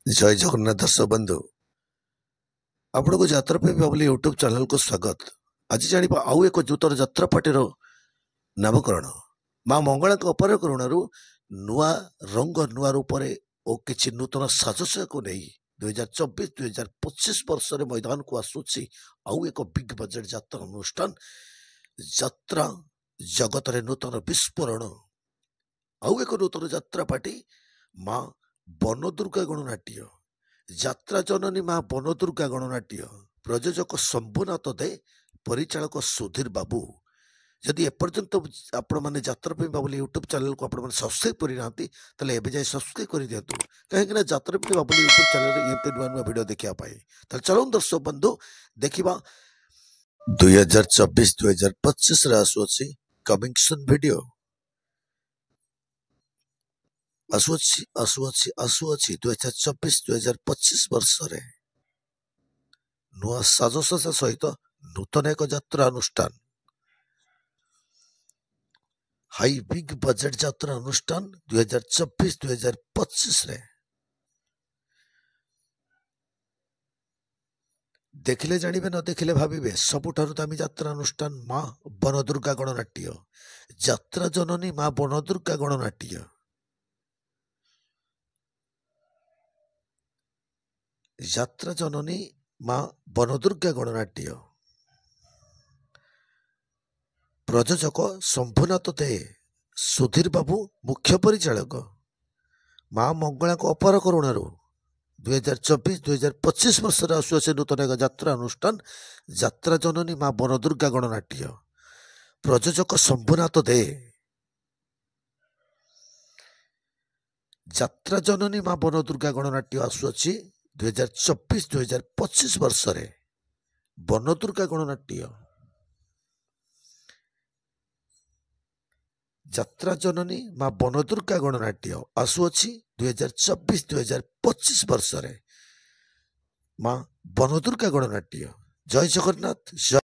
जय जगन्नाथ दर्शक बंधु आपण को यात्रा पे बाबली यूट्यूब चैनल को स्वागत। आज जानिबा आउ एक जूतर यात्रा पार्टीर नामकरण माँ मंगला अपर करुणारू नुआ रंग नुआ रूप और किसी नूतन साजस को नहीं 2024-2025 वर्ष मैदान को आसूची आउ एक बिग बजेट यात्रा अनुष्ठान यात्रा जगत रे नूतन विस्फोरण आउ एक नूतन यात्रा पार्टी माँ बनदुर्गा गणनाट्य ଯାତ୍ରା ଜନନୀ ମା ବନଦୁର୍ଗା ଗଣନାଟ୍ୟ ପ୍ରଯୋଜକ ଶମ୍ଭୁନାଥ ଦେ ପରିଚାଳକ ସୁଧୀର ବାବୁ। ଯଦି ଏପର୍ଯ୍ୟନ୍ତ ଆପଣମାନେ ଯାତ୍ରା ପାଇଁ ବାବୁଲି ୟୁଟ୍ୟୁବ୍ ଚ୍ୟାନେଲକୁ ଆପଣମାନେ ସବସ୍କ୍ରାଇବ୍ କରିନାହାନ୍ତି ତାହେଲେ ଏବେ ଯାଇ ସବସ୍କ୍ରାଇବ୍ କରିଦିଅନ୍ତୁ, କାହିଁକିନା ଯାତ୍ରା ପାଇଁ ବାବୁଲି ୟୁଟ୍ୟୁବ୍ ଚ୍ୟାନେଲରେ ଏମିତି ନୂଆ ନୂଆ ଭିଡ଼ିଓ ଦେଖିବା ପାଇଁ। ତାହେଲେ ଚାଲନ୍ତୁ ଦର୍ଶକ ବନ୍ଧୁ ଦେଖିବା 2024-2025ରେ ଆସୁଅଛି କମିଂ ସୁନ୍ ଭିଡ଼ିଓ ଆସୁଅଛି 2024-2025 ବର୍ଷରେ ନୂଆ ସାଜସଜ୍ଜା ସହିତ ନୂତନ ଏକ ଯାତ୍ରା ଅନୁଷ୍ଠାନ ହାଇ ବିଗ୍ ବଜେଟ୍ ଯାତ୍ରା ଅନୁଷ୍ଠାନ 2024-2025ରେ ଦେଖିଲେ ଜାଣିବେ ନ ଦେଖିଲେ ଭାବିବେ ସବୁଠାରୁ ଦାମୀ ଯାତ୍ରା ଅନୁଷ୍ଠାନ ମା ବନଦୁର୍ଗା ଗଣନାଟ୍ୟ ଯାତ୍ରା ଜନନୀ ମା ବନଦୁର୍ଗା ଗଣନାଟ୍ୟ ଯାତ୍ରା ଜନନୀ ମା ବନଦୁର୍ଗା ଗଣନାଟ୍ୟ ପ୍ରଯୋଜକ ଶମ୍ଭୁନାଥ ଦେ ସୁଧୀର ବାବୁ ମୁଖ୍ୟ ପରିଚାଳକ ମା ମଙ୍ଗଳାଙ୍କ ଅପାର କରୁଣାରୁ 2024-2025 ବର୍ଷରେ ଆସୁଅଛି ନୂତନ ଏକ ଯାତ୍ରା ଅନୁଷ୍ଠାନ ଯାତ୍ରା ଜନନୀ ମା ବନଦୁର୍ଗା ଗଣନାଟ୍ୟ ପ୍ରଯୋଜକ ଶମ୍ଭୁନାଥ ଦେ ଯାତ୍ରା ଜନନୀ ମା ବନଦୁର୍ଗା ଗଣନାଟ୍ୟ ଆସୁଅଛି 2024-2025 ବର୍ଷରେ ବନଦୁର୍ଗା ଗଣନାଟ୍ୟ ଯାତ୍ରା ଜନନୀ ମା ବନଦୁର୍ଗା ଗଣନାଟ୍ୟ ଆସୁଅଛି 2024-2025 ବର୍ଷରେ ମା ବନଦୁର୍ଗା ଗଣନାଟ୍ୟ। ଜୟ ଜଗନ୍ନାଥ।